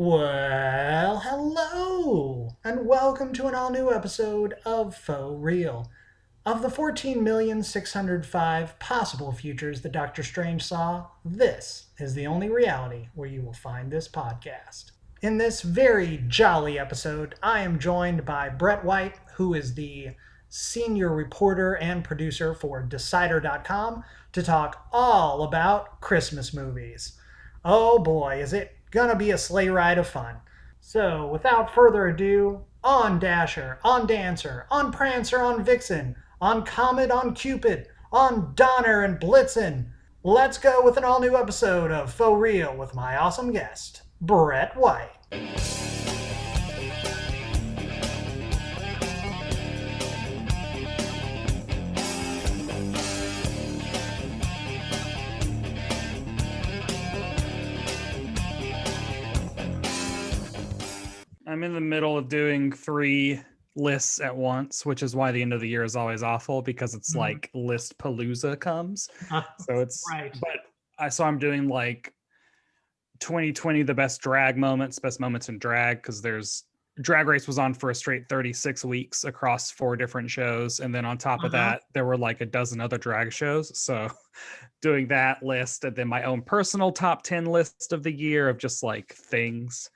Well, hello, and welcome to an all new episode of Faux Real. Of the 14,605 possible futures that Doctor Strange saw, this is the only reality where you will find this podcast. In this very jolly episode, I am joined by Brett White, who is the senior reporter and producer for Decider.com, to talk all about Christmas movies. Oh boy, is it gonna be a sleigh ride of fun. So, without further ado, on Dasher, on Dancer, on Prancer, on Vixen, on Comet, on Cupid, on Donner and Blitzen, let's go with an all new episode of Faux Real with my awesome guest, Brett White. I'm in the middle of doing 3 lists at once, which is why the end of the year is always awful because it's like list palooza comes. So it's Right. so I'm doing like 2020 the best moments in drag, because there's Drag Race was on for a straight 36 weeks across 4 different shows, and then on top of that there were like a dozen other drag shows. So doing that list, and then my own personal top 10 list of the year of just like things.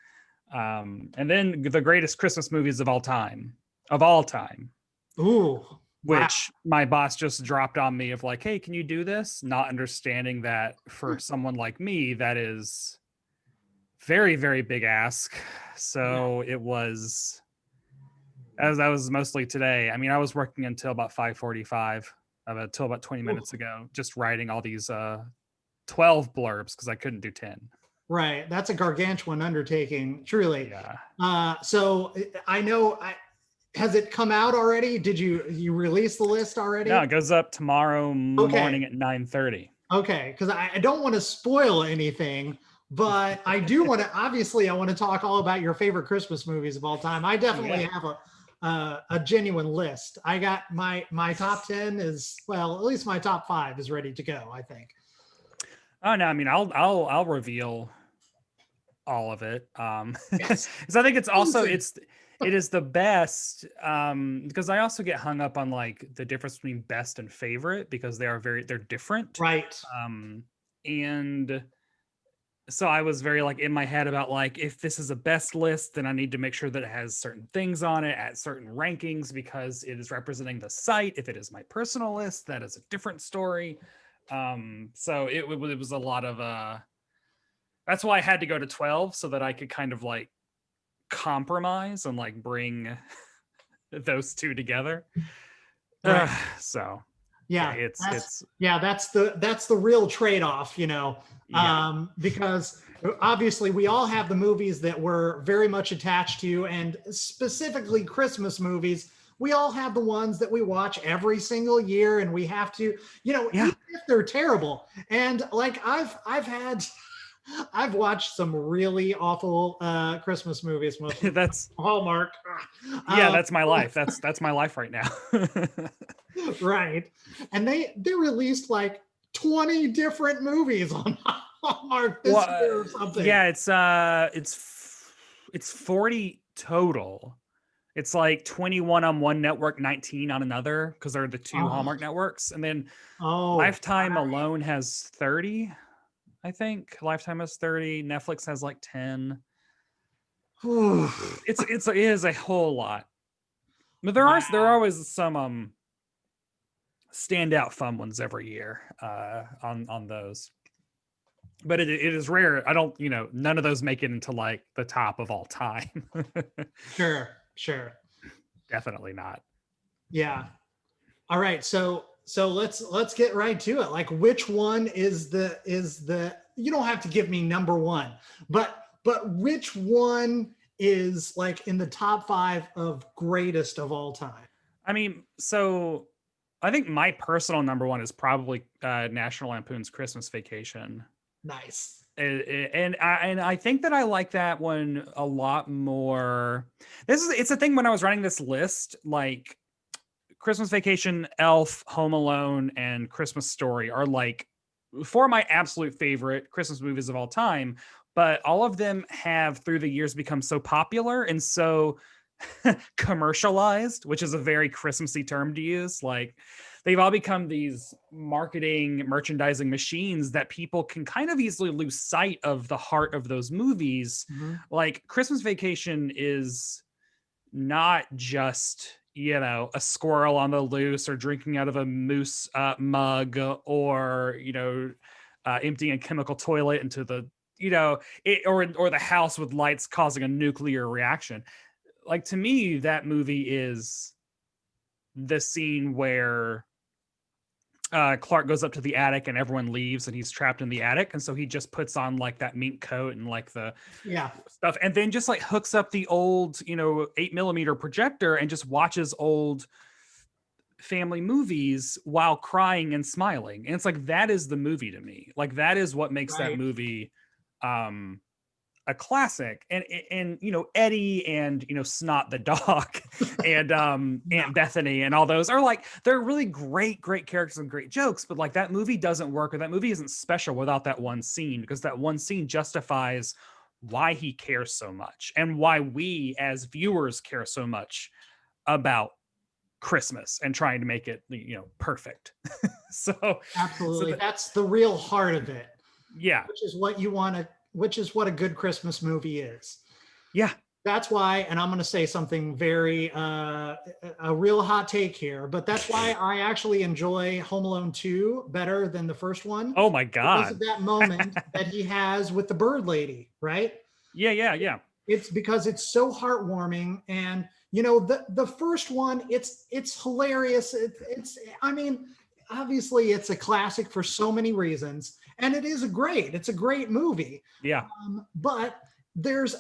And then the greatest Christmas movies of all time, Ooh. which my boss just dropped on me of like, hey, can you do this? Not understanding that for someone like me, that is very, very big ask. So it was, as that was mostly today. I mean, I was working until about 5:45, until about 20 minutes ago, just writing all these 12 blurbs because I couldn't do 10. Right. That's a gargantuan undertaking, truly. Yeah. So I know, has it come out already? Did you release the list already? No, it goes up tomorrow morning at 9:30. Okay, because I don't want to spoil anything, but I do want to, obviously, I want to talk all about your favorite Christmas movies of all time. I definitely have a genuine list. I got my top 10 is, well, at least my top 5 is ready to go, I think. Oh no, I mean I'll reveal all of it. Because I think it's also it is the best, because I also get hung up on like the difference between best and favorite because they're different. Right. And so I was very like in my head about like, if this is a best list, then I need to make sure that it has certain things on it at certain rankings because it is representing the site. If it is my personal list, that is a different story. So it was a lot of that's why I had to go to 12 so that I could kind of like compromise and like bring those two together. Right. So that's the real trade-off, because obviously we all have the movies that we're very much attached to, and specifically Christmas movies. We all have the ones that we watch every single year, and we have to, even if they're terrible. And like I've watched some really awful Christmas movies, mostly that's Hallmark. That's my life. That's my life right now. Right. And they released like 20 different movies on Hallmark this year or something. Yeah, it's 40 total. It's like 21 on one network, 19 on another, because they're the 2 Hallmark networks. And then Lifetime alone has 30, I think. Lifetime has 30. Netflix has like 10. It is a whole lot. But there are always some standout fun ones every year on those. But it is rare. I don't, none of those make it into like the top of all time. Sure. Definitely not. Yeah. All right. So let's get right to it. Like, which one is the you don't have to give me number one, but which one is like in the top 5 of greatest of all time? I mean, so I think my personal number one is probably National Lampoon's Christmas Vacation. Nice. And I think that I like that one a lot more. It's a thing when I was running this list, like Christmas Vacation, Elf, Home Alone, and Christmas Story are like 4 of my absolute favorite Christmas movies of all time. but all of them have through the years become so popular and so commercialized, which is a very Christmassy term to use. Like they've all become these marketing, merchandising machines that people can kind of easily lose sight of the heart of those movies. Mhm. Like Christmas Vacation is not just, you know, a squirrel on the loose or drinking out of a moose mug, or, you know, emptying a chemical toilet into the, you know, or the house with lights causing a nuclear reaction. Like to me, that movie is the scene where Clark goes up to the attic and everyone leaves and he's trapped in the attic. And so he just puts on like that mink coat and like the Yeah. stuff, and then just like hooks up the old, you know, 8 millimeter projector and just watches old family movies while crying and smiling. And it's like, that is the movie to me. Like that is what makes that Right. movie um a classic. And you know, Eddie and, you know, Snot the dog and No. Aunt Bethany and all those are like, they're really great characters and great jokes, but like that movie doesn't work, or that movie isn't special without that one scene, because that one scene justifies why he cares so much and why we as viewers care so much about Christmas and trying to make it, you know, perfect. so so Absolutely. that, That's the real heart of it, yeah, which is what you want to, which is what a good Christmas movie is. yeah, That's why, and I'm going to say something very, a real hot take here, but that's why I actually enjoy Home Alone 2 better than the first one, oh my because of god. that moment that he has with the bird lady, right? Yeah. It's because it's so heartwarming. And, you know, the first one, it's hilarious. It's, I mean, obviously it's a classic for so many reasons, and it's a great movie. Yeah. But there's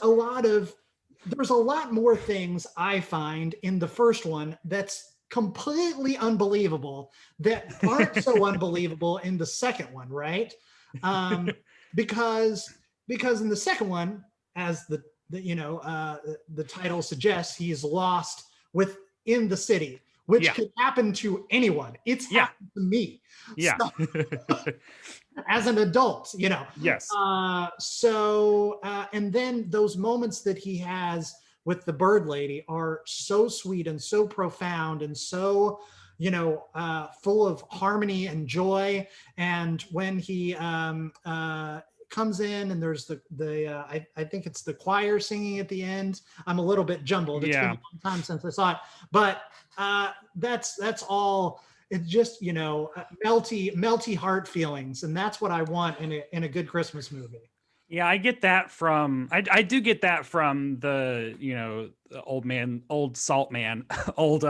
there's a lot more things I find in the first one that's completely unbelievable that aren't so unbelievable in the second one, right? Um, because in the second one, as the title suggests, he's lost within the city, which Yeah. could happen to anyone. It's Yeah. happened to me. Yeah. So, as an adult, you know. Yes. And then those moments that he has with the bird lady are so sweet and so profound and so, full of harmony and joy. And when he comes in and there's I think it's the choir singing at the end. I'm a little bit jumbled. It's been Yeah. a long time since I saw it, but that's all. It's just, melty heart feelings, and that's what I want in a good Christmas movie. Yeah, I get that from I do get that from the, you know, the old salt man, old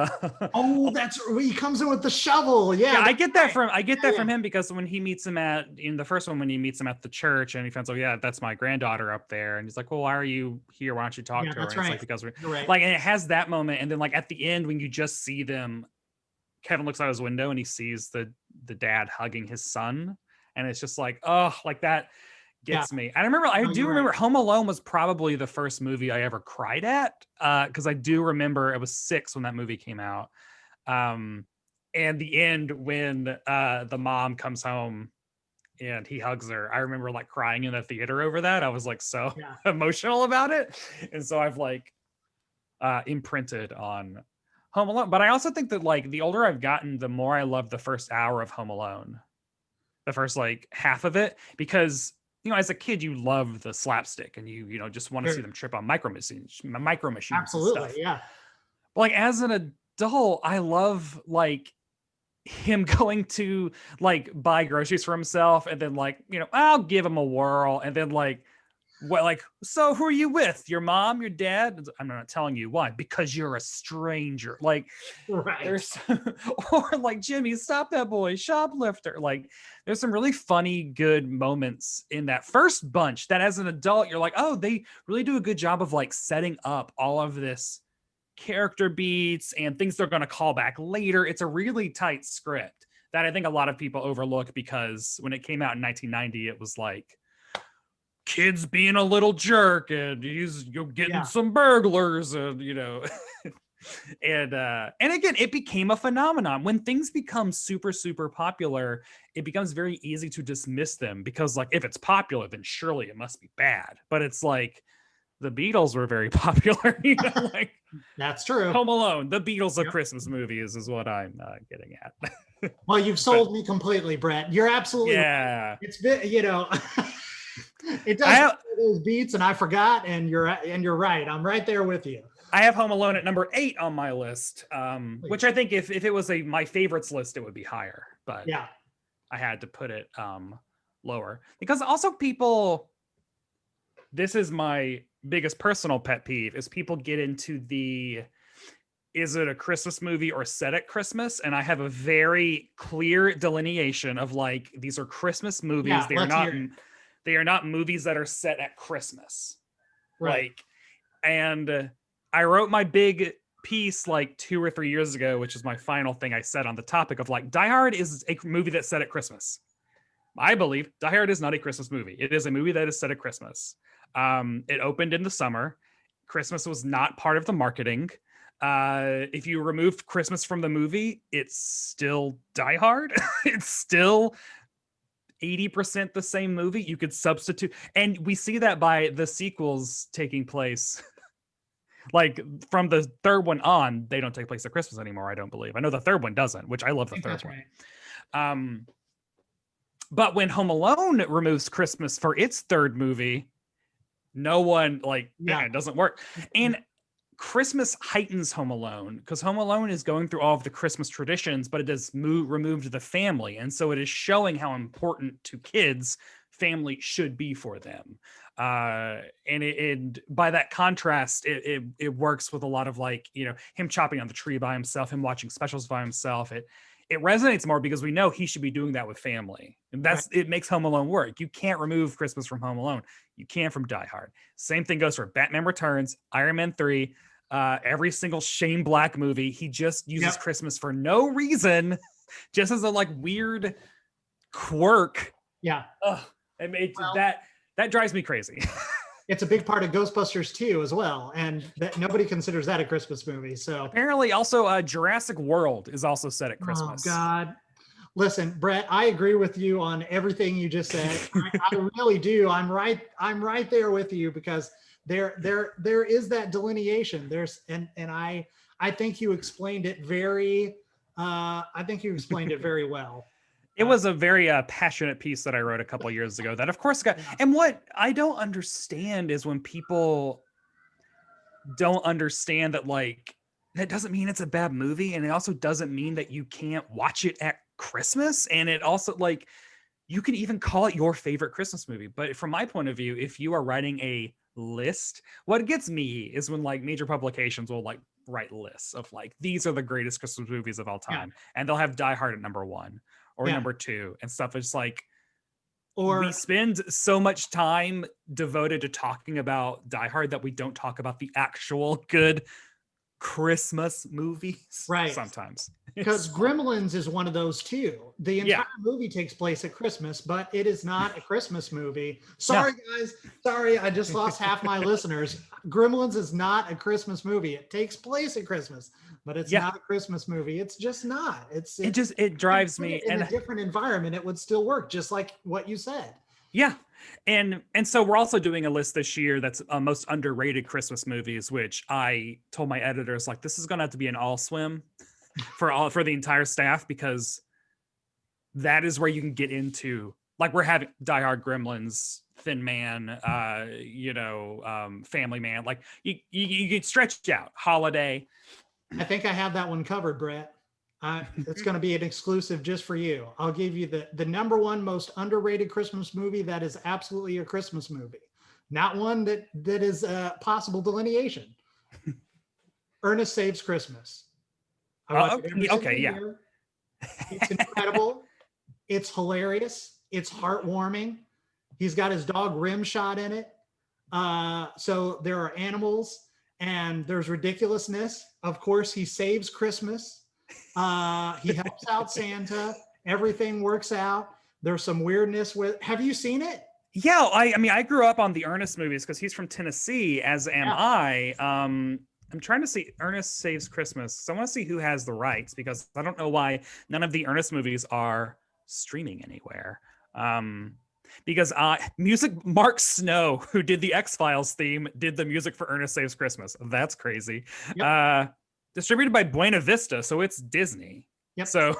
Oh, that's he comes in with the shovel. yeah, Yeah, I that's get that right. from Yeah, him, because when he meets him in the first one, when he meets him at the church and he finds, oh yeah, that's my granddaughter up there, and he's like, well, why are you here? Why don't you talk yeah, to her? that's And it's like, right. because we're You're right. like, and it has that moment, and then like at the end when you just see them, Kevin looks out his window and he sees the dad hugging his son, and it's just like, oh, like that Yeah, gets me. I no, do you're right. remember Home Alone was probably the first movie I ever cried at, because I do remember I was 6 when that movie came out. And the end when the mom comes home and he hugs her, I remember like crying in the theater over that. I was like so Yeah, emotional about it, and so I've like imprinted on Home Alone. But I also think that like the older I've gotten, the more I love the first hour of Home Alone, the first like half of it, because, you know, as a kid you love the slapstick and you know, just want to see sure. them trip on micro machines and Absolutely. stuff. Yeah. But like as an adult, I love like him going to like buy groceries for himself, and then like, you know, I'll give him a whirl, and then like, what, like, so who are you with? Your mom, your dad? I'm not telling you. Why? Because you're a stranger. Like Right. there's or like, Jimmy, stop that boy, shoplifter. Like there's some really funny, good moments in that first bunch that as an adult, you're like, oh, they really do a good job of like setting up all of this character beats and things they're going to call back later. It's a really tight script that I think a lot of people overlook, because when it came out in 1990, it was like, kids being a little jerk and he's, you know, getting Yeah. some burglars, and you know. And again, it became a phenomenon. When things become super, super popular, it becomes very easy to dismiss them because, like, if it's popular, then surely it must be bad. But it's like the Beatles were very popular, you know, like That's true. Home Alone, the Beatles of Yep. Christmas movies is what I'm getting at. Well, you've But sold me completely, Brett. You're absolutely right. yeah, It's been, it I does have those beats, and I forgot, and you're right. I'm right there with you. I have Home Alone at number 8 on my list, which Please. I think if it was my favorites list, it would be higher, but Yeah. I had to put it lower because also people. This is my biggest personal pet peeve: is people get into the is it a Christmas movie or set at Christmas? And I have a very clear delineation of like these are Christmas movies. Yeah. Let's hear it. They are not movies that are set at Christmas. Right. Like, and I wrote my big piece like 2 or 3 years ago, which is my final thing I said on the topic of like Die Hard is a movie that's set at Christmas. I believe Die Hard is not a Christmas movie. It is a movie that is set at Christmas. It opened in the summer. Christmas was not part of the marketing. If you remove Christmas from the movie, it's still Die Hard. It's still 80% the same movie. You could substitute, and we see that by the sequels taking place. Like from the third one on, they don't take place at Christmas anymore. I don't believe. I know the third one doesn't, which I love the third one. Right. But when Home Alone removes Christmas for its third movie, no one it doesn't work. And Christmas heightens Home Alone because Home Alone is going through all of the Christmas traditions, but it has removed the family. And so it is showing how important to kids family should be for them. And by that contrast, it works with a lot of like, him chopping on the tree by himself, him watching specials by himself. It resonates more because we know he should be doing that with family. And it makes Home Alone work. You can't remove Christmas from Home Alone. You can from Die Hard. Same thing goes for Batman Returns, Iron Man 3, every single Shane Black movie. He just uses Christmas for no reason, just as a like weird quirk. Yeah. That drives me crazy. It's a big part of Ghostbusters 2 as well, and that nobody considers that a Christmas movie. So apparently, also Jurassic World is also set at Christmas. Oh God! Listen, Brett, I agree with you on everything you just said. I really do. I'm right there with you because there is that delineation. I think you explained it very. I think you explained it very well. It was a very passionate piece that I wrote a couple years ago that of course got, and what I don't understand is when people don't understand that like, that doesn't mean it's a bad movie. And it also doesn't mean that you can't watch it at Christmas. And it also like, you can even call it your favorite Christmas movie. But from my point of view, if you are writing a list, what gets me is when like major publications will like write lists of like, these are the greatest Christmas movies of all time. And they'll have Die Hard at number 1. Or number 2 and stuff. It's like, or we spend so much time devoted to talking about Die Hard that we don't talk about the actual good Christmas movies. Right. Sometimes. Because Gremlins is one of those too. The entire movie takes place at Christmas, but it is not a Christmas movie. Sorry, guys. Sorry, I just lost half my listeners. Gremlins is not a Christmas movie. It takes place at Christmas, but it's not a Christmas movie. It's just not. It drives me in a different environment. It would still work, just like what you said. Yeah. And so we're also doing a list this year that's most underrated Christmas movies, which I told my editors, like, this is going to have to be an all swim for the entire staff, because that is where you can get into, like, we're having Die Hard, Gremlins, Thin Man, Family Man. Like you get stretched out. Holiday. I think I have that one covered, Brett. It's going to be an exclusive just for you. I'll give you the number 1 most underrated Christmas movie that is absolutely a Christmas movie, not one that is a possible delineation. Ernest Saves Christmas. Okay, yeah. It's incredible. It's hilarious. It's heartwarming. He's got his dog Rimshot in it. So there are animals and there's ridiculousness. Of course, he saves Christmas. He helps out Santa. Everything works out. There's some weirdness with. Have you seen it? Yeah, I mean, I grew up on the Ernest movies because he's from Tennessee, as am I. I'm trying to see Ernest Saves Christmas. So I want to see who has the rights because I don't know why none of the Ernest movies are streaming anywhere. Um, because music Mark Snow, who did the X-Files theme, did the music for Ernest Saves Christmas. That's crazy. Yep. Uh, distributed by Buena Vista, so it's Disney. Yep. So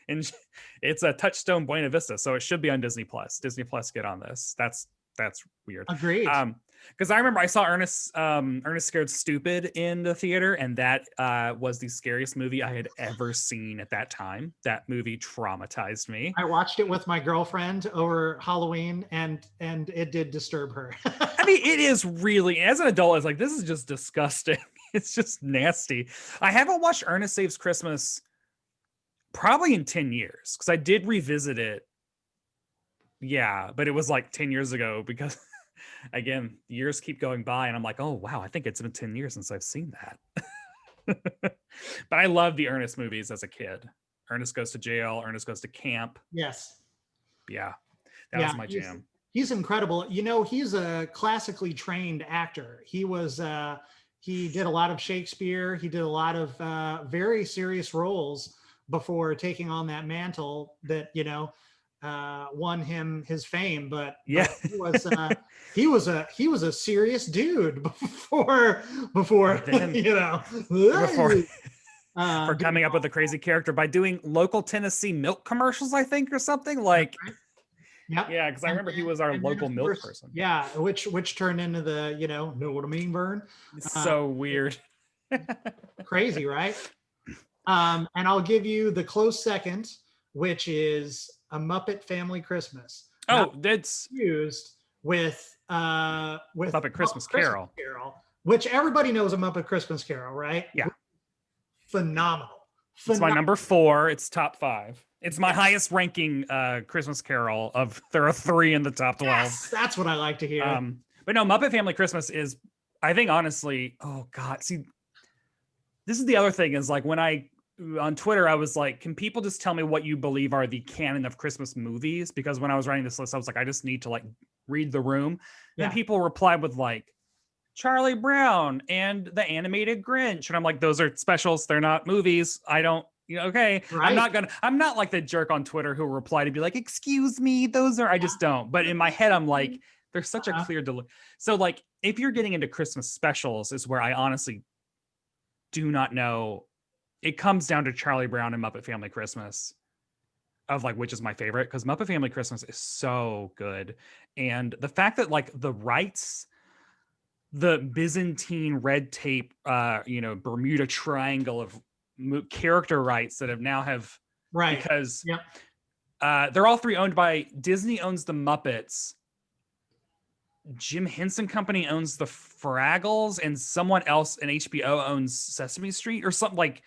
and it's a Touchstone Buena Vista, so it should be on Disney Plus. Disney Plus, get on this. That's weird. Agreed. Because I remember I saw Ernest Scared Stupid in the theater, and that was the scariest movie I had ever seen at that time. That movie traumatized me. I watched it with my girlfriend over Halloween, and it did disturb her. I mean, it is really, as an adult, it's like, this is just disgusting. It's just nasty. I haven't watched Ernest Saves Christmas probably in 10 years because I did revisit it. Yeah, but it was like 10 years ago because again, years keep going by and I'm like, oh wow, I think it's been 10 years since I've seen that. But I loved the Ernest movies as a kid. Ernest Goes to Jail, Ernest Goes to Camp. Yes. Yeah, that was my jam. He's incredible. You know, he's a classically trained actor. He did a lot of Shakespeare. He did a lot of very serious roles before taking on that mantle that, you know, won him his fame. But yeah, but he was a serious dude before then, you know for coming up with a crazy character by doing local Tennessee milk commercials, I think, or something like. Right. Yep. Yeah, because I remember he was our local milk person. Yeah, which turned into the, you know what I mean, Vern? It's so weird. Crazy, right? And I'll give you the close second, which is A Muppet Family Christmas. Oh, that's used with Muppet Christmas Carol, which everybody knows A Muppet Christmas Carol, right? Yeah. Phenomenal. It's my number 4. It's top 5. It's my highest ranking Christmas Carol of. There are 3 in the top 12. Yes, that's what I like to hear. But no, Muppet Family Christmas is, I think, honestly, oh God, see, this is the other thing is like when on Twitter, I was like, can people just tell me what you believe are the canon of Christmas movies? Because when I was writing this list, I was like, I just need to like read the room. Yeah. And people replied with like, Charlie Brown and the animated Grinch. And I'm like, those are specials. They're not movies. I don't, okay. Right. I'm not like the jerk on Twitter who reply to be like, excuse me, those are, I just don't. But in my head, I'm like, there's such a clear So like, if you're getting into Christmas specials is where I honestly do not know. It comes down to Charlie Brown and Muppet Family Christmas of like, which is my favorite, because Muppet Family Christmas is so good. And the fact that like the rights, the Byzantine red tape, Bermuda Triangle of character rights that have now have, right, because they're all 3 owned by Disney owns the Muppets, Jim Henson Company owns the Fraggles, and someone else in HBO owns Sesame Street or something. Like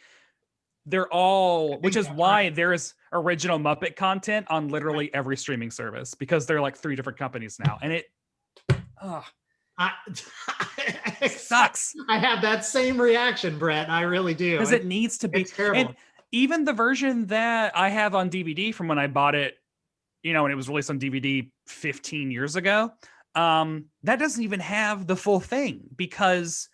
they're all, which is why there's original Muppet content on literally every streaming service, because they're like 3 different companies now, and it it sucks. I have that same reaction, Brett. I really do. Because it needs to be. It's terrible. And even the version that I have on DVD from when I bought it, when it was released on DVD 15 years ago, that doesn't even have the full thing, because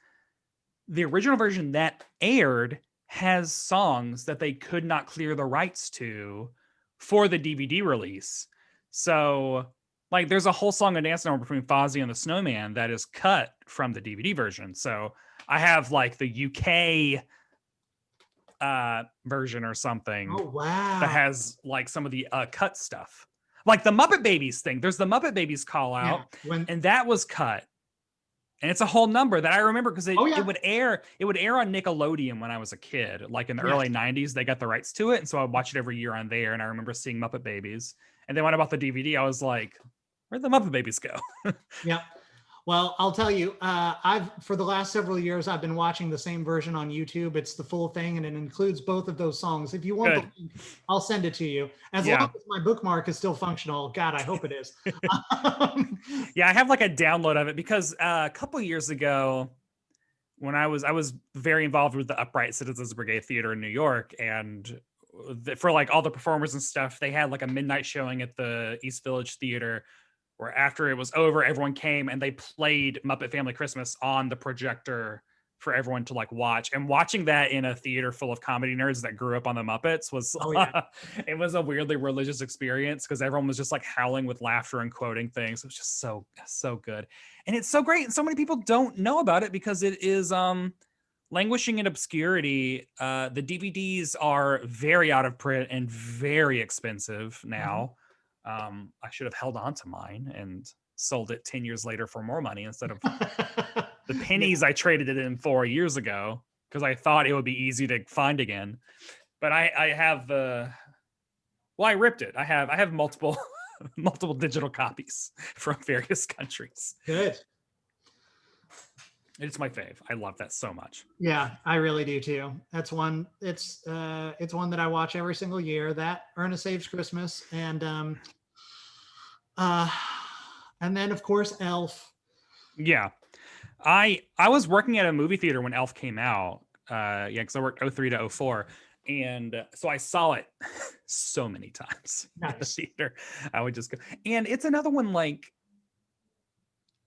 the original version that aired has songs that they could not clear the rights to for the DVD release. So like there's a whole song and dance number between Fozzie and the Snowman that is cut from the DVD version. So I have like the UK version or something. Oh, wow. That has like some of the cut stuff. Like the Muppet Babies thing. There's the Muppet Babies call out, and that was cut. And it's a whole number that I remember because it would air on Nickelodeon when I was a kid. Like in the early 90s, they got the rights to it. And so I watched it every year on there. And I remember seeing Muppet Babies. And then when I bought the DVD, I was like, where'd the Muppet Babies go? Yeah. Well, I'll tell you, for the last several years, I've been watching the same version on YouTube. It's the full thing, and it includes both of those songs. If you want the link, I'll send it to you. As long as my bookmark is still functional. God, I hope it is. Yeah, I have like a download of it because a couple years ago, when I was very involved with the Upright Citizens Brigade Theater in New York, and for like all the performers and stuff, they had like a midnight showing at the East Village Theater, where after it was over, everyone came and they played Muppet Family Christmas on the projector for everyone to like watch. And watching that in a theater full of comedy nerds that grew up on the Muppets was Oh yeah. it was a weirdly religious experience because everyone was just like howling with laughter and quoting things. It was just so good. And it's so great. And so many people don't know about it because it is languishing in obscurity. The DVDs are very out of print and very expensive now. I should have held on to mine and sold it 10 years later for more money instead of the pennies I traded it in for years ago because I thought it would be easy to find again. But I have I ripped it. I have multiple multiple digital copies from various countries. Good. It's my fave. I love that so much. Yeah, I really do too. That's one. It's one that I watch every single year. That Ernest Saves Christmas, and then of course Elf. Yeah, I was working at a movie theater when Elf came out. Because I worked 03 to 04, and so I saw it so many times at the theater. I would just go, and it's another one like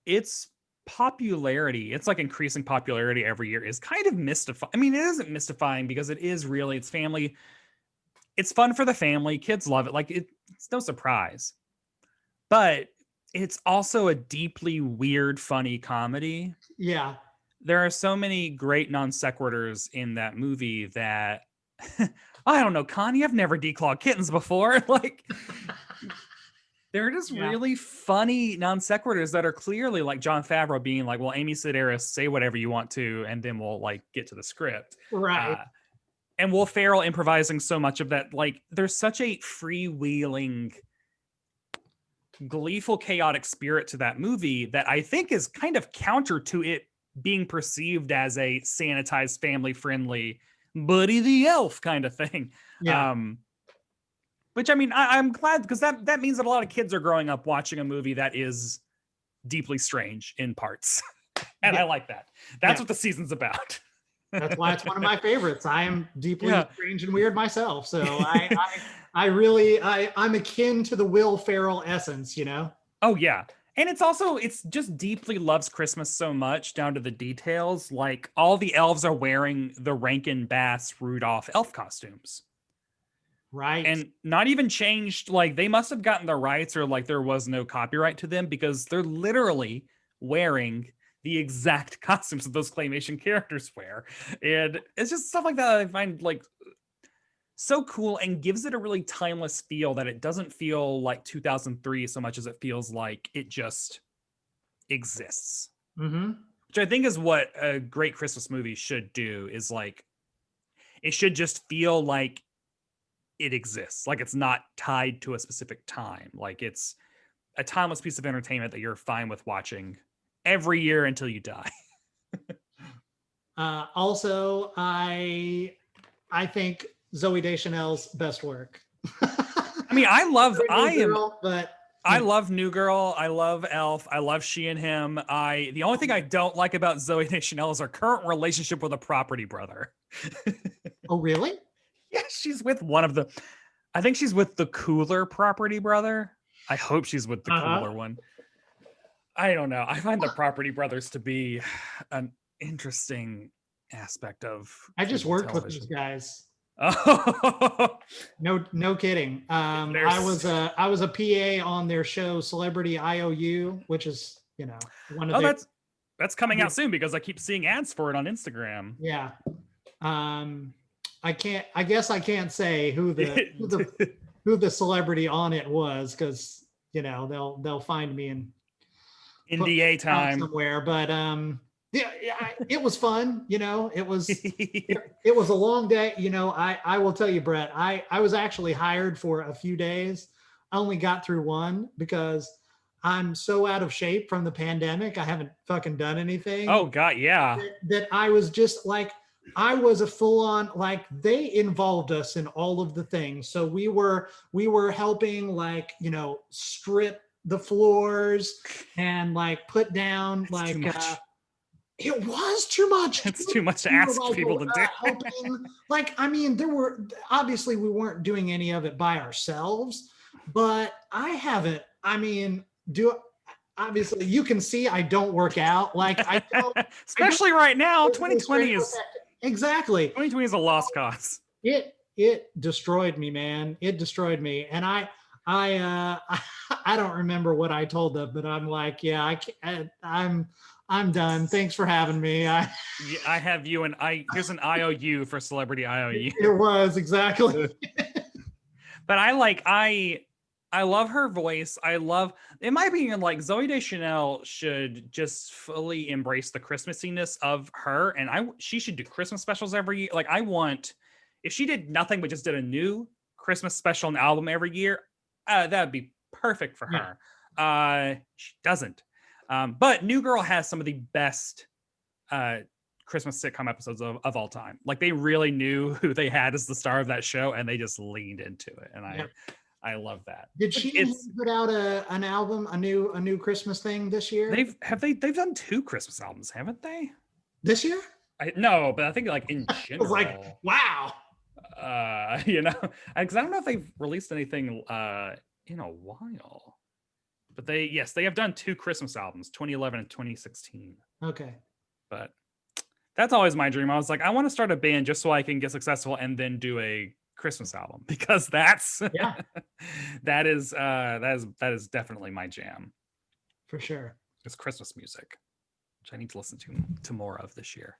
its popularity, it's like increasing popularity every year is kind of mystifying. I mean, it isn't mystifying because it is really, it's family. It's fun for the family. Kids love it. Like it's no surprise, but it's also a deeply weird, funny comedy. Yeah. There are so many great non sequiturs in that movie that I don't know, Connie, I've never declawed kittens before. Like they're just really funny non sequiturs that are clearly like Jon Favreau being like, well, Amy Sedaris, say whatever you want to, and then we'll like get to the script. Right. And Will Ferrell improvising so much of that. Like there's such a freewheeling, gleeful, chaotic spirit to that movie that I think is kind of counter to it being perceived as a sanitized, family friendly Buddy the Elf kind of thing. Yeah. Which I mean, I'm glad because that means that a lot of kids are growing up watching a movie that is deeply strange in parts. And I like that. That's what the season's about. That's why it's one of my favorites. I am deeply strange and weird myself. So I'm akin to the Will Ferrell essence, you know? Oh yeah. And it's just deeply loves Christmas so much down to the details. Like all the elves are wearing the Rankin Bass Rudolph elf costumes. Right. And not even changed. Like they must have gotten the rights or like there was no copyright to them because they're literally wearing the exact costumes that those claymation characters wear. And it's just stuff like that I find like so cool and gives it a really timeless feel that it doesn't feel like 2003 so much as it feels like it just exists. Which I think is what a great Christmas movie should do is like, it should just feel like it exists. Like it's not tied to a specific time. Like it's a timeless piece of entertainment that you're fine with watching every year until you die. Also, I think Zooey Deschanel's best work. I mean, I love New Girl. I love Elf. I love She and Him. The only thing I don't like about Zooey Deschanel is her current relationship with a property brother. Oh, really? Yeah, she's with I think she's with the cooler property brother. I hope she's with the cooler one. I don't know. I find the property brothers to be an interesting aspect of. I just worked with these guys. Oh, no kidding. I was a PA on their show Celebrity IOU, which is one of their. That's coming out soon because I keep seeing ads for it on Instagram. Yeah. I guess I can't say who the celebrity on it was because they'll find me in NDA time somewhere, but it was fun. It was it was a long day. I will tell you, Brett, I was actually hired for a few days. I only got through one because I'm so out of shape from the pandemic. I haven't fucking done anything. Oh God, yeah. That I was just like, I was a full-on, like they involved us in all of the things. So we were helping like, strip the floors and like put down it was too much. It's too much to ask people to do. Helping. Like, I mean, obviously we weren't doing any of it by ourselves, but obviously you can see I don't work out. Like I don't Especially right now, physically strain 2020 to is affect it. Exactly. 2020 is a lost cause. It destroyed me, man. It destroyed me. And I don't remember what I told them, but I'm like, yeah, I'm done. Thanks for having me. Yeah, I have you, and here's an IOU for celebrity IOU. It was exactly. But I love her voice. I love, in my opinion, like Zoe Deschanel should just fully embrace the Christmassiness of her, and she should do Christmas specials every year. Like I want, if she did nothing but just did a new Christmas special and album every year, that'd be perfect for Yeah. her. She doesn't. But New Girl has some of the best Christmas sitcom episodes of all time. Like they really knew who they had as the star of that show, and they just leaned into it. And I love that. Did she put out an album, a new Christmas thing this year? They've done 2 Christmas albums, haven't they? This year? No, but I think like in general. I was like, wow. Because I don't know if they've released anything in a while. But they have done 2 Christmas albums, 2011 and 2016. Okay. But that's always my dream. I was like, I want to start a band just so I can get successful and then do a Christmas album, because that's that is definitely my jam. For sure. It's Christmas music, which I need to listen to more of this year.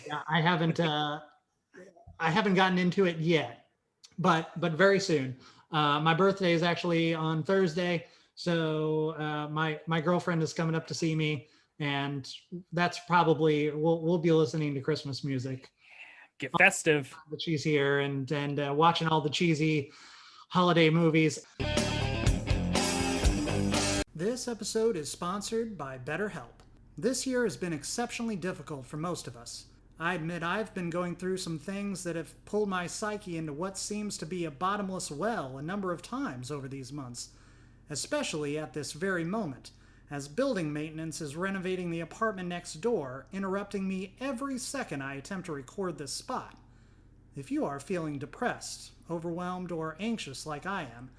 Yeah, I haven't gotten into it yet, but very soon. My birthday is actually on Thursday, so my girlfriend is coming up to see me, and that's probably we'll be listening to Christmas music. Get festive. That she's here and watching all the cheesy holiday movies. This episode is sponsored by BetterHelp. This year has been exceptionally difficult for most of us. I admit I've been going through some things that have pulled my psyche into what seems to be a bottomless well a number of times over these months, especially at this very moment, as building maintenance is renovating the apartment next door, interrupting me every second I attempt to record this spot. If you are feeling depressed, overwhelmed, or anxious like I am,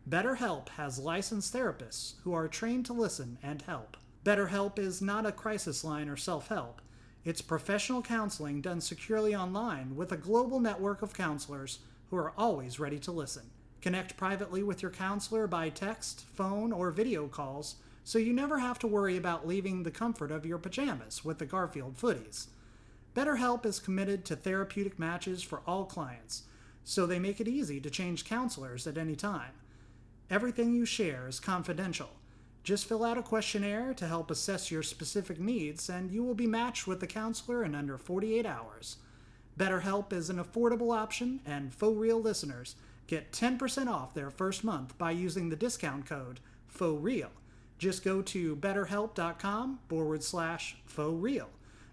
BetterHelp has licensed therapists who are trained to listen and help. BetterHelp is not a crisis line or self-help. It's professional counseling done securely online with a global network of counselors who are always ready to listen. Connect privately with your counselor by text, phone, or video calls, so you never have to worry about leaving the comfort of your pajamas with the Garfield footies. BetterHelp is committed to therapeutic matches for all clients, so they make it easy to change counselors at any time. Everything you share is confidential. Just fill out a questionnaire to help assess your specific needs, and you will be matched with a counselor in under 48 hours. BetterHelp is an affordable option, and Faux Real listeners get 10% off their first month by using the discount code FAUxReal. Just go to betterhelp.com/FAUxReal.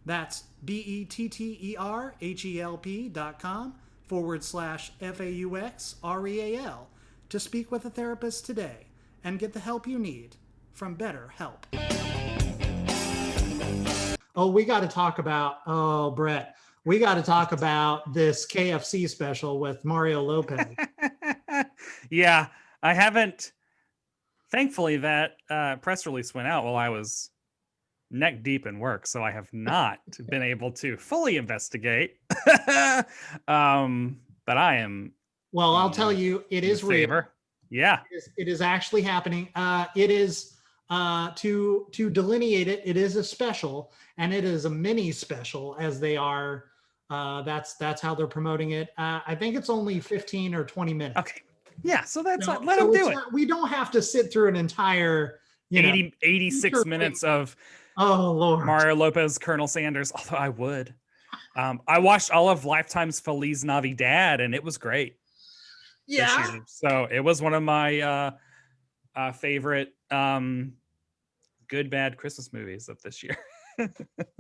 That's BETTERHELP.com/FAUXREAL to speak with a therapist today and get the help you need from BetterHelp. Oh, Brett, we got to talk about this KFC special with Mario Lopez. Yeah, I haven't. Thankfully, that press release went out while I was neck deep in work, so I have not been able to fully investigate. But I am. Well, I'll tell you, it is real. Yeah, it is actually happening. It is to delineate it. It is a special, and it is a mini special, as they are. That's how they're promoting it. I think it's only 15 or 20 minutes. Okay. Yeah, so that's let them do it. We don't have to sit through an entire 86 minutes of Lord Mario Lopez, Colonel Sanders. Although I would, I watched all of Lifetime's Feliz Navidad, and it was great. Yeah. So it was one of my favorite good bad Christmas movies of this year.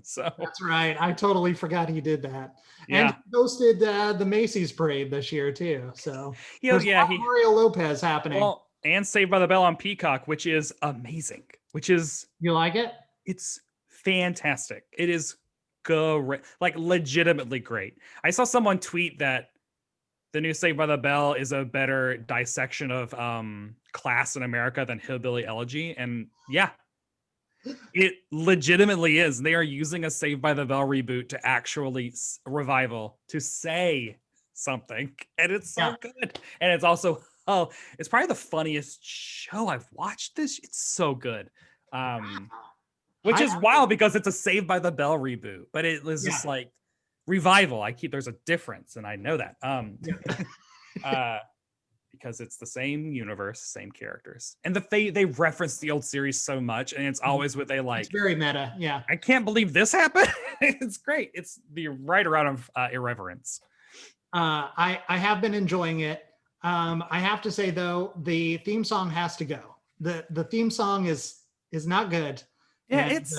So that's right. I totally forgot he did that. Yeah. And he hosted the Macy's parade this year too. So Mario Lopez happening. Well, and Saved by the Bell on Peacock, which is amazing. You like it? It's fantastic. It is great, like legitimately great. I saw someone tweet that the new Saved by the Bell is a better dissection of class in America than Hillbilly Elegy, and yeah, It legitimately is. They are using a Saved by the Bell reboot to actually revival to say something, and it's Yeah. so good. And it's also it's probably the funniest show I've watched. This it's so good, which I is wild because it's a Saved by the Bell reboot, but it was Yeah. just like revival. There's a difference, and I know that. Yeah. uh, because it's the same universe, same characters, and they reference the old series so much, and it's always what they It's like. very meta. Yeah. I can't believe this happened. It's great. It's the right around of irreverence. I have been enjoying it. I have to say though, the theme song has to go. The theme song is not good, Yeah, and it's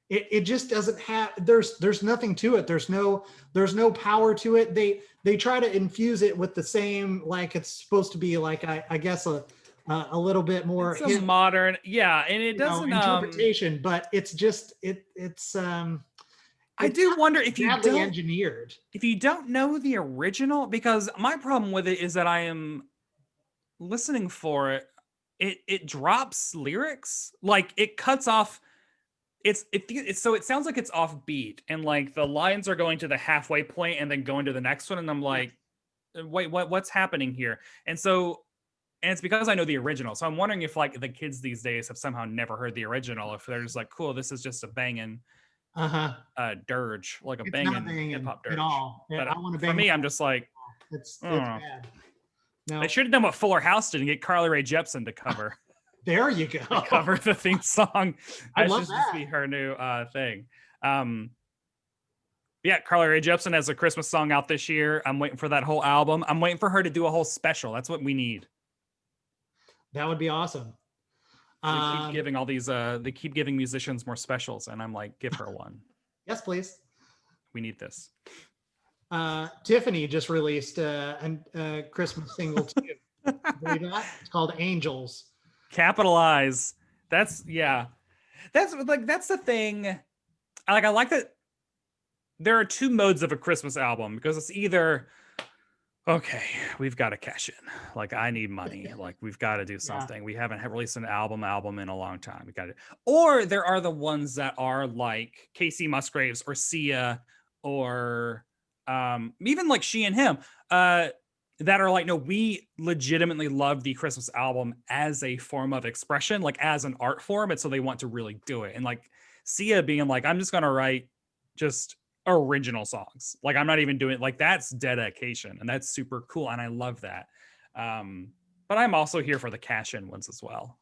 it just doesn't have. There's nothing to it. There's no power to it. They try to infuse it with the same, like it's supposed to be like I guess a little bit more it's a modern, yeah, and it doesn't interpretation, but it's just I it's do wonder badly engineered. if you don't know the original, because my problem with it is that I am listening for it. It drops lyrics, like it cuts off. It's so it sounds like it's offbeat, and like the lines are going to the halfway point and then going to the next one, and I'm Yeah. like, wait, what's happening here? And it's because I know the original. So I'm wondering if like the kids these days have somehow never heard the original, if they're just like, cool, this is just a banging Uh-huh. dirge, like a It's not banging hip banging hop at dirge. all. But I want to for bang. me, I'm just like, I don't It's know. bad. They No, should have done what Fuller House did and get Carly Rae Jepsen to cover there you go. cover the theme song. I That love should just that. be her new thing. Um, yeah, Carly Rae Jepsen has a Christmas song out this year. I'm waiting for that whole album. I'm waiting for her to do a whole special. That's what we need. That would be awesome. They keep giving all these they keep giving musicians more specials, and I'm like, give her one. Yes, please. We need this. Tiffany just released a Christmas single too. Believe that? It's called Angels. Capitalize. That's yeah. That's the thing. I like that there are two modes of a Christmas album, because it's either okay, we've got to cash in. Like I need money. Like we've got to do Yeah. something. We haven't released an album in a long time. We got to. Or there are the ones that are like Casey Musgraves or Sia or even like She and Him. That are like, no, we legitimately love the Christmas album as a form of expression, like as an art form, and so they want to really do it. And like Sia being like, I'm just gonna write just original songs. Like I'm not even doing like that's dedication, and that's super cool, and I love that. But I'm also here for the cash-in ones as well.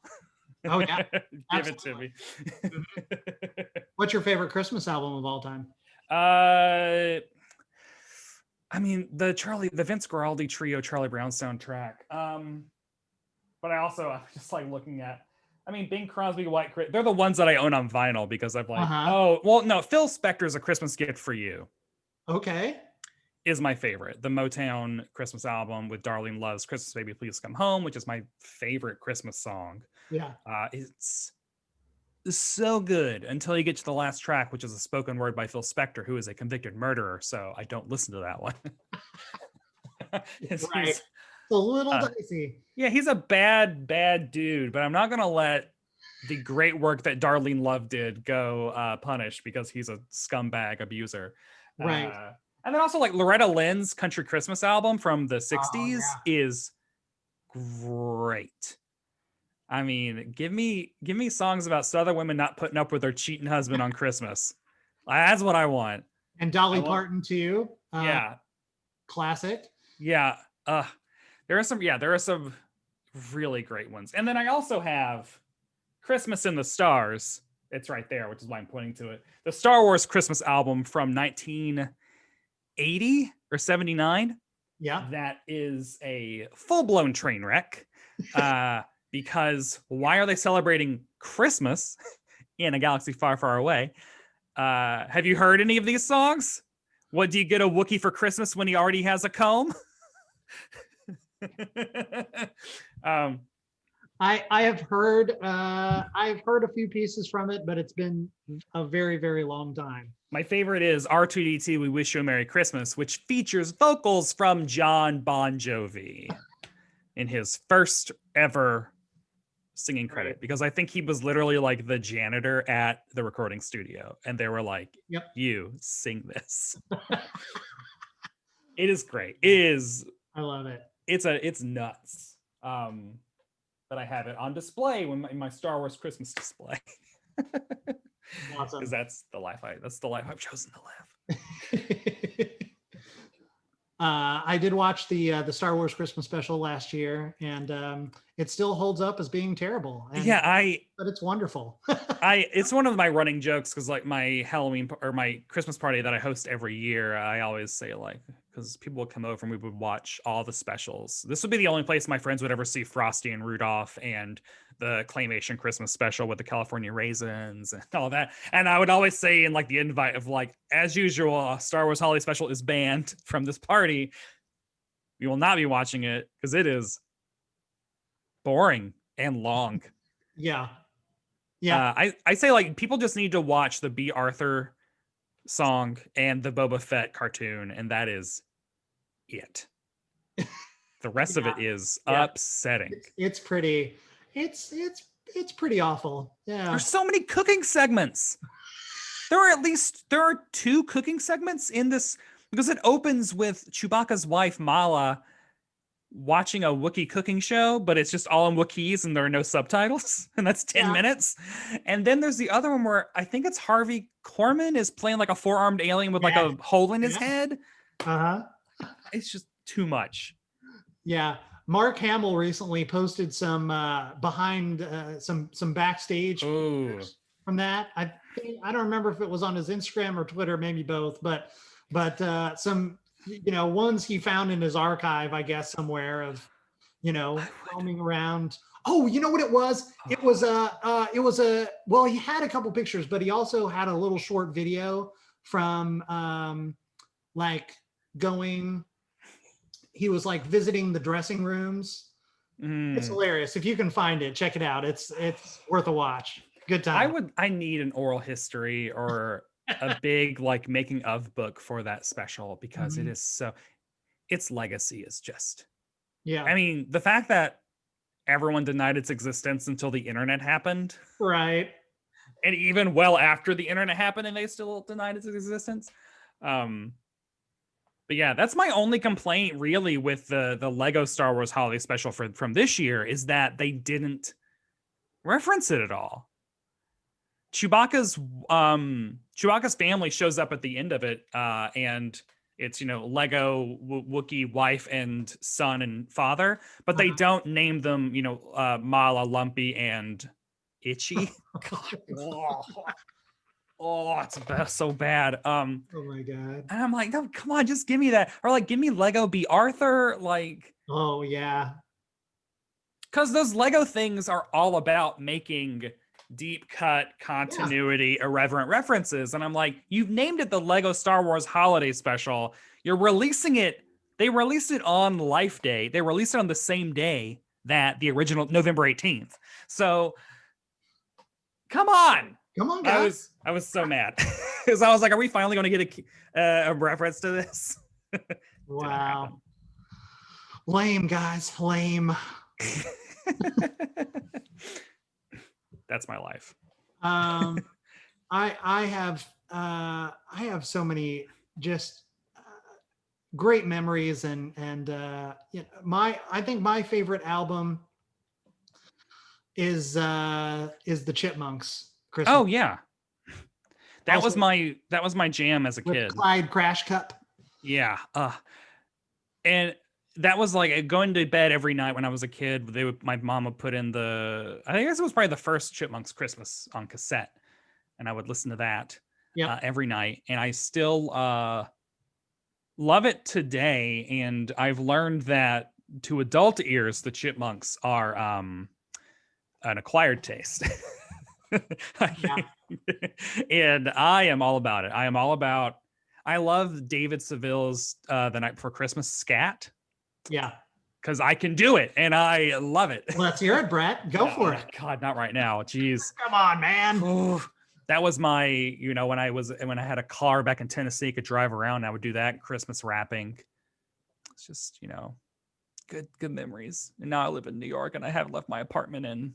Oh yeah. Give it to me. What's your favorite Christmas album of all time? I mean the Vince Guaraldi trio Charlie Brown soundtrack. But I was just like looking at. I mean, Bing Crosby, White Chris, they're the ones that I own on vinyl because I've like, Uh-huh. oh, well, no, Phil Spector's A Christmas Gift for You Okay. is my favorite. The Motown Christmas album with Darlene Love's Christmas Baby Please Come Home, which is my favorite Christmas song. Yeah. It's so good until you get to the last track, which is a spoken word by Phil Spector, who is a convicted murderer. So I don't listen to that one. Right. It's a little dicey. Yeah, he's a bad dude, but I'm not gonna let the great work that Darlene Love did go punished because he's a scumbag abuser. Right. And then also like Loretta Lynn's Country Christmas album from the 60s yeah. is great. I mean, give me songs about Southern women not putting up with their cheating husband on Christmas. That's what I want. And Dolly Parton too. Yeah. Classic. Yeah. There are some really great ones. And then I also have Christmas in the Stars. It's right there, which is why I'm pointing to it. The Star Wars Christmas album from 1980 or 79. Yeah. That is a full-blown train wreck. Because why are they celebrating Christmas in a galaxy far, far away? Have you heard any of these songs? What do you get a Wookiee for Christmas when he already has a comb? I've heard a few pieces from it, but it's been a very, very long time. My favorite is R2D2 We Wish You a Merry Christmas, which features vocals from John Bon Jovi in his first ever singing Right. credit because I think he was literally like the janitor at the recording studio, and they were like, Yep. "You sing this." It is great. It is. I love it. It's nuts. But I have it on display in my Star Wars Christmas display. Because Awesome. that's the life I've chosen to live. I did watch the Star Wars Christmas special last year, and it still holds up as being terrible. And Yeah, but it's wonderful. it's one of my running jokes because like my Halloween or my Christmas party that I host every year, I always say like because people would come over and we would watch all the specials. This would be the only place my friends would ever see Frosty and Rudolph and the claymation Christmas special with the California raisins and all that. And I would always say in like the invite of like, as usual, Star Wars Holiday Special is banned from this party. We will not be watching it because it is boring and long. Yeah. Yeah. I say like people just need to watch the B. Arthur song and the Boba Fett cartoon, and that is it. The rest of Yeah. it is Yeah. upsetting. It's pretty. It's pretty awful. Yeah. There's so many cooking segments. There are 2 cooking segments in this because it opens with Chewbacca's wife Mala watching a Wookiee cooking show, but it's just all in Wookiees and there are no subtitles, and that's 10 minutes. And then there's the other one where I think it's Harvey Korman is playing like a 4-armed alien with like a hole in his head. Uh-huh. It's just too much. Yeah. Mark Hamill recently posted some behind some backstage from that. I don't remember if it was on his Instagram or Twitter, maybe both, but some ones he found in his archive, I guess, somewhere of roaming around. Oh, you know what it was? It was well, he had a couple pictures, but he also had a little short video from like going. He was like visiting the dressing rooms. It's hilarious. If you can find it, check it out. It's worth a watch. Good time. I need an oral history or a big like making of book for that special because it is so its legacy is just I mean, the fact that everyone denied its existence until the internet happened. Right. And even well after the internet happened and they still denied its existence. But yeah, that's my only complaint really with the Lego Star Wars Holiday Special from this year is that they didn't reference it at all. Chewbacca's family shows up at the end of it, and it's Lego Wookiee wife and son and father, but they don't name them Mala, Lumpy, and Itchy. God. Oh, it's so bad. Oh my god. And I'm like, no, come on, just give me that. Or like give me Lego B. Arthur. Like, oh yeah. Because those Lego things are all about making deep cut continuity, irreverent references. And I'm like, you've named it the Lego Star Wars Holiday Special. You're releasing it. They released it on Life Day. They released it on the same day that the original November 18th. So come on. Come on, guys. I was so mad because I was like, are we finally going to get a reference to this? Wow. Lame, guys. Lame. That's my life. I have so many just great memories and I think my favorite album is the Chipmunks Christmas. Oh yeah. That was my jam as a kid. Clyde Crash Cup. Yeah. And that was like going to bed every night when I was a kid. My mom would put in I guess it was probably the first Chipmunks Christmas on cassette. And I would listen to that every night. And I still love it today. And I've learned that to adult ears, the Chipmunks are an acquired taste. And I am all about it. I love David Seville's The Night Before Christmas scat. Yeah. Because I can do it and I love it. Let's hear it, Brett. Go for it. God, not right now. Jeez. Come on, man. Ooh, that was my, when I had a car back in Tennessee, could drive around, I would do that Christmas wrapping. It's just, good memories. And now I live in New York and I haven't left my apartment in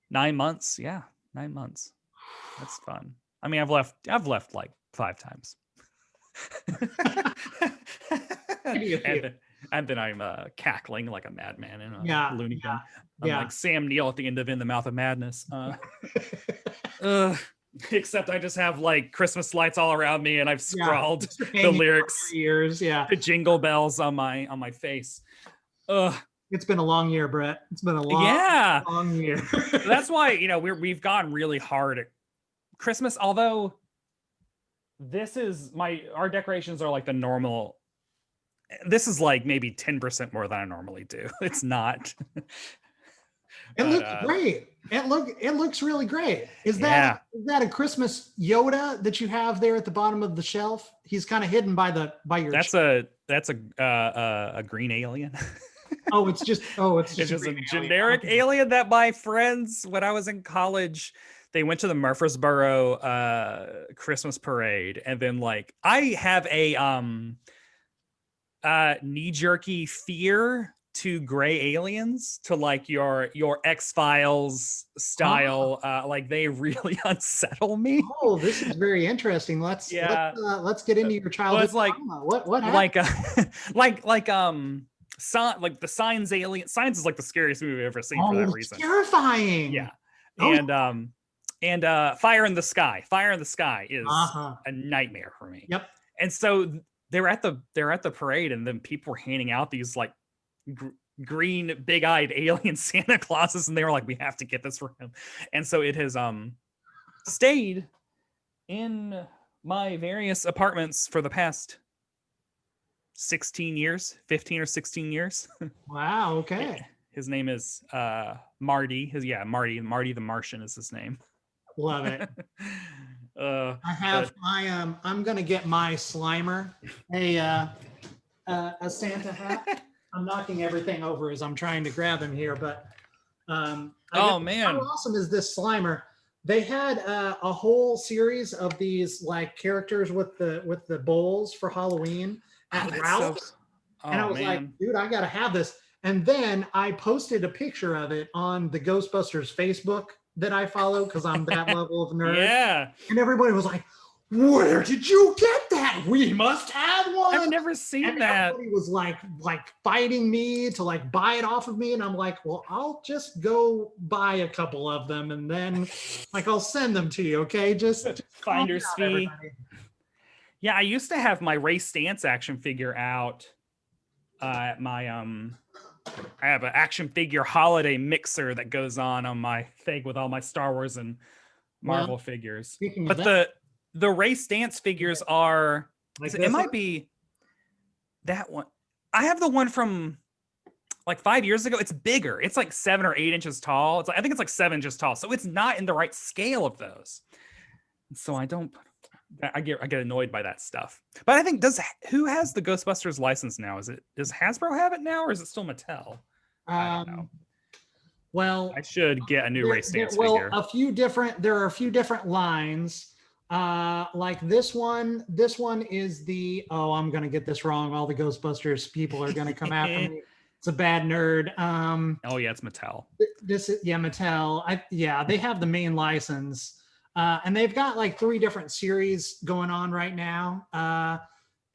9 months. Yeah, 9 months. That's fun. I mean, I've left like 5 times. Maybe a few. and then I'm cackling like a madman in a Yeah, Looney yeah, Bin. I'm yeah. like Sam Neill at the end of In the Mouth of Madness. Uh, except I just have like Christmas lights all around me, and I've Yeah, scrawled just the hanging lyrics from your ears. Yeah, to Jingle Bells on my face. Ugh. it's been a long year, Brett. It's been a long, Yeah, long year. that's why we've gone really hard at Christmas. Although this is our decorations are like the normal. This is like maybe 10% more than I normally do. It's not. It But looks great. It looks really great. yeah, Is that a Christmas Yoda that you have there at the bottom of the shelf? He's kind of hidden by your. that's a green alien. Oh, it's just It's a just a green alien. generic Okay. alien that my friends, when I was in college, they went to the Murfreesboro Christmas parade, and then like I have a knee jerky fear to gray aliens, to like your X-Files Huh. style. Like they really unsettle me. Oh, this is very interesting. Yeah. Let's get into your Well, childhood it's like trauma. What happened? like like the Signs is like the scariest movie I've ever seen for that Oh, it's reason. terrifying. Yeah. Oh, And Fire in the Sky. Fire in the Sky is uh-huh. a nightmare for me. Yep. And so they're at the parade, and then people were handing out these like green big-eyed alien Santa Clauses, and they were like, we have to get this for him. And so it has stayed in my various apartments for the past 16 years, 15 or 16 years. Wow. Okay. His name is Marty. Marty the Martian is his name. Love it. I have But my I'm gonna get my Slimer a Santa hat. I'm knocking everything over as I'm trying to grab him here, but oh how man, awesome is this Slimer? They had a whole series of these like characters with the bowls for Halloween oh at that's so. Ralph's, and I Oh was like, man, dude, I gotta have this. And then I posted a picture of it on the Ghostbusters Facebook that I follow because I'm that level of nerd. yeah. And everybody was like, where did you get that? We must have I've one. never seen And that. everybody was like fighting me to like buy it off of me. And I'm like, well, I'll just go buy a couple of them and then like I'll send them to you. Okay. Just calm Finder's down, fee. everybody. Yeah, I used to have my Ray Stantz action figure out at my I have an action figure holiday mixer that goes on my thing with all my Star Wars and Well, Marvel figures. speaking of But that, the Ray Stantz figures are like it this one, might be that one. I have the one from like 5 years ago. It's bigger. It's like 7 or 8 inches tall. It's like I think it's like 7 inches tall. So it's not in the right scale of those. So I get annoyed by that stuff. But I think who has the Ghostbusters license now? Does Hasbro have it now, or is it still Mattel? I don't know. um, well, I should get a new Ray Stantz figure. there are a few different lines. Like this one is I'm gonna get this wrong. All the Ghostbusters people are gonna come after me. It's a bad nerd. Oh yeah, it's Mattel. This is Mattel. They have the main license. And they've got like 3 different series going on right now.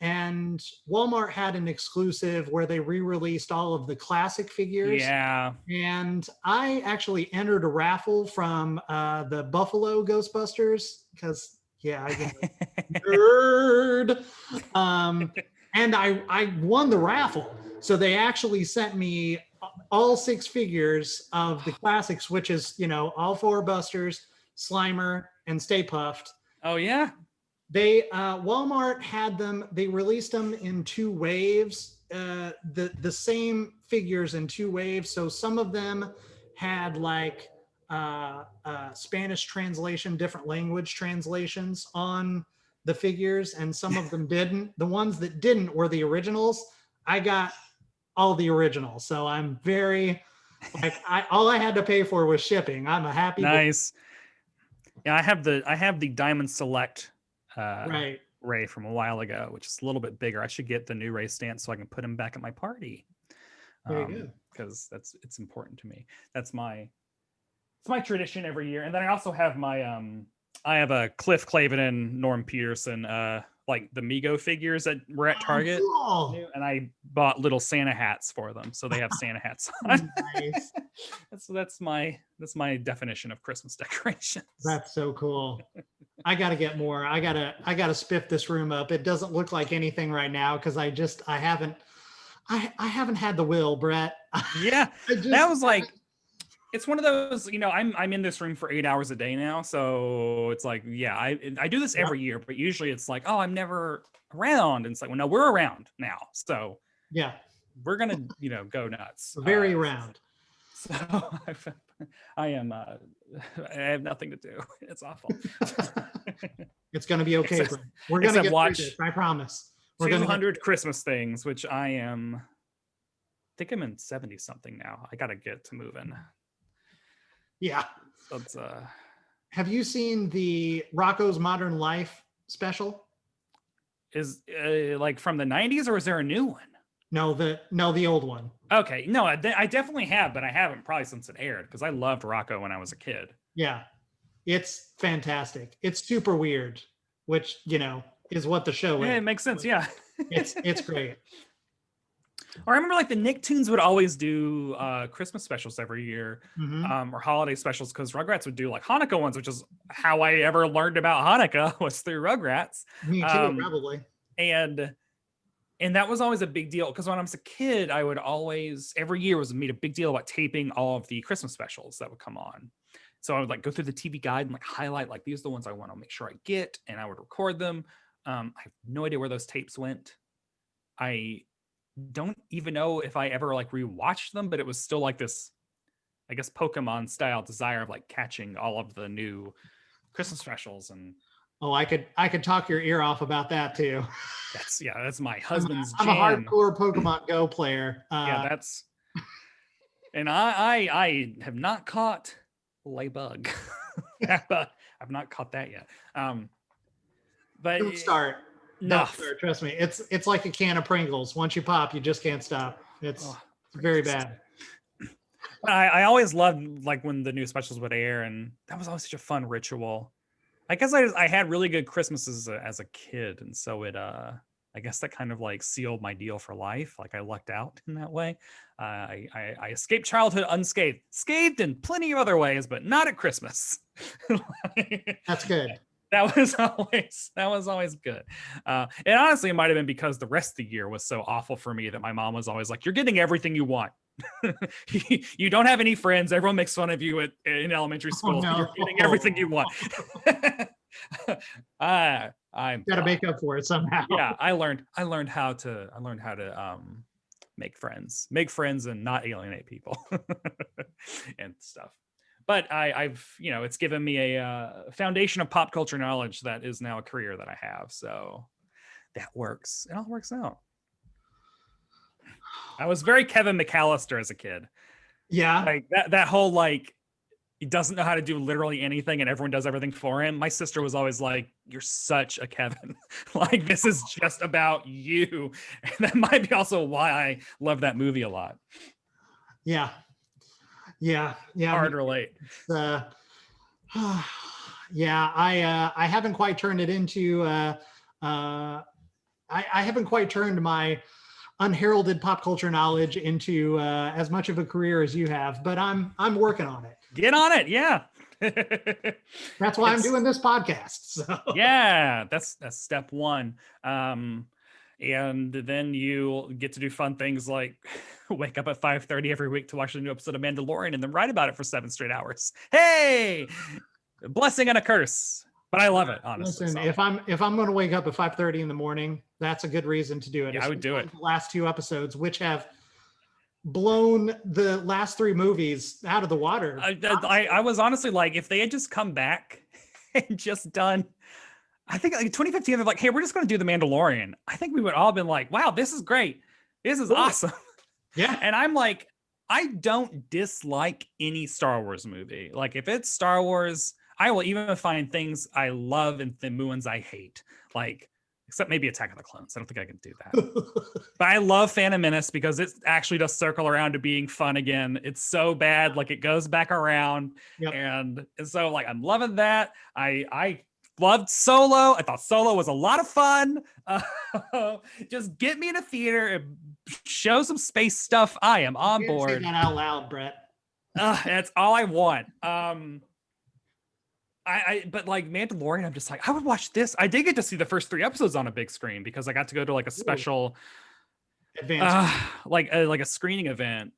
And Walmart had an exclusive where they re-released all of the classic figures. Yeah. And I actually entered a raffle from the Buffalo Ghostbusters because I nerd. And I won the raffle. So they actually sent me all 6 figures of the classics, which is, all 4 Busters, Slimer, and Stay Puffed. Oh yeah. They Walmart had them. They released them in 2 waves. The same figures in 2 waves. So some of them had like Spanish translation, different language translations on the figures, and some of them didn't. The ones that didn't were the originals. I got all the originals, so I'm very all I had to pay for was shipping. I'm a happy nice. Yeah, I have the Diamond Select right. Ray from a while ago, which is a little bit bigger. I should get the new Ray Stantz so I can put him back at my party. There you go. Because it's important to me. That's my it's my tradition every year. And then I also have my I have a Cliff Clavin and Norm Peterson like the Mego figures that were at Target. Cool. And I bought little Santa hats for them, so they have Santa hats on. Nice. that's my definition of Christmas decorations. That's so cool. I gotta get more. I gotta spiff this room up. It doesn't look like anything right now because I haven't had the will, Brett. Yeah, that was like, it's one of those, I'm in this room for 8 hours a day now, so it's like, yeah, I do this every year, but usually it's like, oh, I'm never around, and it's like, well, no, we're around now, so yeah, we're gonna go nuts. Very round. So I have nothing to do. It's awful. It's gonna be okay. We're gonna get watch through this, I promise. We're 200 Christmas things, which I think I'm in 70 something now. I gotta get to moving. Yeah. So it's, have you seen the Rocco's Modern Life special? Is like from the 90s, or is there a new one? No, the old one. Okay, no, I definitely have, but I haven't probably since it aired because I loved Rocco when I was a kid. Yeah, it's fantastic. It's super weird, which is what the show is. Yeah, it makes sense. Yeah, it's great. Or I remember like the Nicktoons would always do Christmas specials every year, or holiday specials, because Rugrats would do like Hanukkah ones, which is how I ever learned about Hanukkah, was through Rugrats. Me too, probably. And that was always a big deal because when I was a kid, I would always, every year was made a big deal about taping all of the Christmas specials that would come on. So I would like go through the TV guide and like highlight like these are the ones I want to make sure I get, and I would record them. I have no idea where those tapes went. I don't even know if I ever like rewatched them, but it was still like this, I guess, Pokemon style desire of like catching all of the new Christmas specials. And oh, I could talk your ear off about that too. That's my husband's I'm jam. a hardcore Pokemon Go player. And I have not caught Laybug. I've not caught that yet. But don't start. No, don't start, trust me. It's like a can of Pringles. Once you pop, you just can't stop. It's very bad. I always loved like when the new specials would air, and that was always such a fun ritual. I guess I had really good Christmases as a kid, and so it I guess that kind of like sealed my deal for life. Like I lucked out in that way. I escaped childhood unscathed, scathed in plenty of other ways, but not at Christmas. That's good. That was always good. And honestly, it might have been because the rest of the year was so awful for me that my mom was always like, "You're getting everything you want. You don't have any friends. Everyone makes fun of you in elementary school. Oh, no. You're getting everything you want." I'm gotta make up for it somehow. Yeah, I learned how to make friends and not alienate people and stuff. But I've it's given me a foundation of pop culture knowledge that is now a career that I have. So that works. It all works out. I was very Kevin McAllister as a kid. Yeah. Like that whole like, he doesn't know how to do literally anything and everyone does everything for him. My sister was always like, "You're such a Kevin." Like, this is just about you. And that might be also why I love that movie a lot. Yeah. Hard to relate. Yeah, I haven't quite turned it into I haven't quite turned my unheralded pop culture knowledge into as much of a career as you have, but I'm working on it. Get on it. Yeah. That's why I'm doing this podcast. So. Yeah, that's step one. And then you get to do fun things like wake up at 5:30 every week to watch a new episode of Mandalorian and then write about it for 7 straight hours. Hey, blessing and a curse, but I love it, honestly. Listen, if I'm going to wake up at 5:30 in the morning, that's a good reason to do it. Yeah, I would do it. The last 2 episodes, which have blown the last 3 movies out of the water. I was honestly like, if they had just come back and just done, I think like 2015, they're like, "Hey, we're just going to do the Mandalorian." I think we would all been like, "Wow, this is great. This is awesome." Yeah. And I'm like, I don't dislike any Star Wars movie. Like if it's Star Wars, I will even find things I love and the ones I hate. Like except maybe Attack of the Clones. I don't think I can do that. But I love Phantom Menace because it actually does circle around to being fun again. It's so bad, like it goes back around, Yep. and so like I'm loving that. I loved Solo. I thought Solo was a lot of fun. Just get me in a theater and show some space stuff. I am on board. Say that out loud, Brett. That's all I want. But like Mandalorian, I'm just like, I would watch this. I did get to see the first 3 episodes on a big screen because I got to go to like a special advanced like a screening event.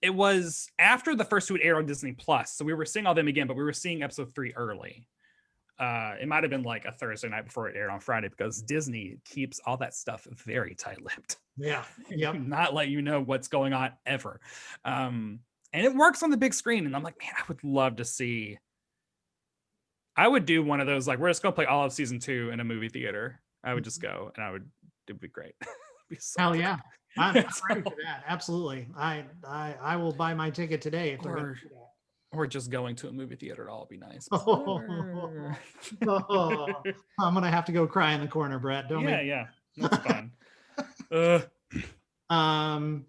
It was after the first 2 would air on Disney Plus, so we were seeing all them again, but we were seeing episode 3 early. It might have been like a Thursday night before it aired on Friday because Disney keeps all that stuff very tight-lipped. Yeah. Yep. Not let you know what's going on ever. And it works on the big screen, and I'm like, man, I would love to see. I would do one of those, like, we're just gonna play all of season 2 in a movie theater. I would just go, and it would be great. Be so Hell good. yeah. I'm ready for that. Absolutely. I will buy my ticket today if they're gonna do that. Or just going to a movie theater at all would be nice. I'm gonna have to go cry in the corner, Brett. Don't make yeah. That's fun.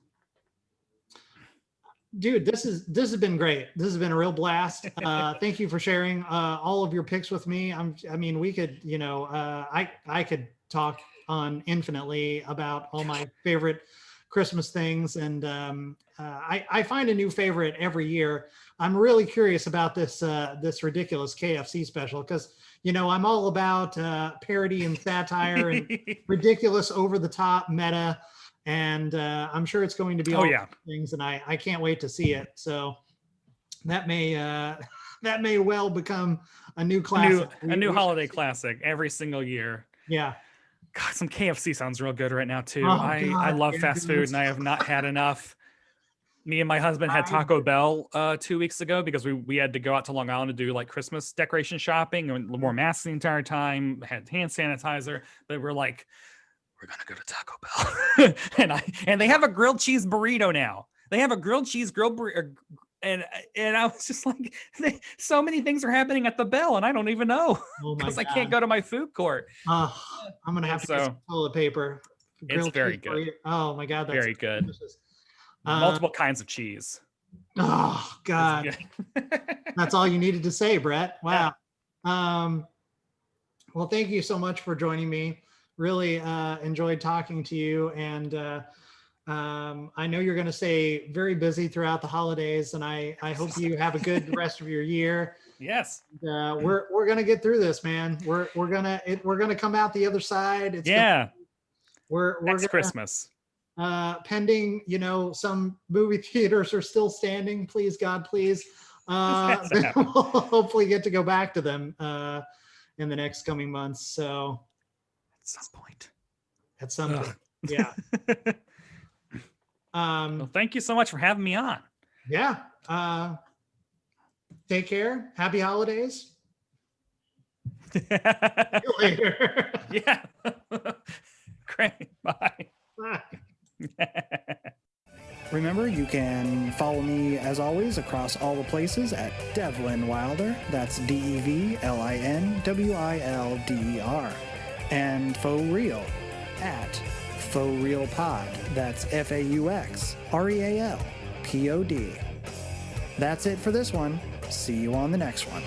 Dude, this has been great. This has been a real blast. Thank you for sharing all of your picks with me. I mean, we could, I could talk on infinitely about all my favorite Christmas things, and I find a new favorite every year. I'm really curious about this ridiculous KFC special because I'm all about parody and satire and ridiculous, over the top meta. And I'm sure it's going to be all things, and I can't wait to see it. So that may well become a new classic, a new holiday classic every single year. Yeah. God, some KFC sounds real good right now too. Oh, I love fast food, and I have not had enough. Me and my husband had Taco Bell 2 weeks ago because we had to go out to Long Island to do like Christmas decoration shopping and wore masks the entire time, had hand sanitizer, but we're like, we're gonna go to Taco Bell. and they have a grilled cheese burrito now. They have a grilled cheese burrito, and I was just like, so many things are happening at the Bell, and I don't even know because I can't go to my food court. I'm gonna have to get some toilet paper. It's very good. Burrito. Oh my God, that's very good. Multiple kinds of cheese. Oh God, that's all you needed to say, Brett. Wow. Yeah. Well, thank you so much for joining me. Really enjoyed talking to you, and I know you're going to stay very busy throughout the holidays, and I hope you have a good rest of your year. Yes. We're going to get through this, man. We're gonna come out the other side. We're next Christmas. Pending, some movie theaters are still standing. Please, God, please. We'll hopefully get to go back to them in the next coming months. So. At some point. Yeah. Well, thank you so much for having me on. Yeah. Take care. Happy holidays. See you later. Yeah. Great. Bye. Bye. Remember, you can follow me as always across all the places at Devlin Wilder. That's DEVLINWILDER. And Faux Real at Faux Real Pod. That's FAUXREALPOD. That's it for this one. See you on the next one.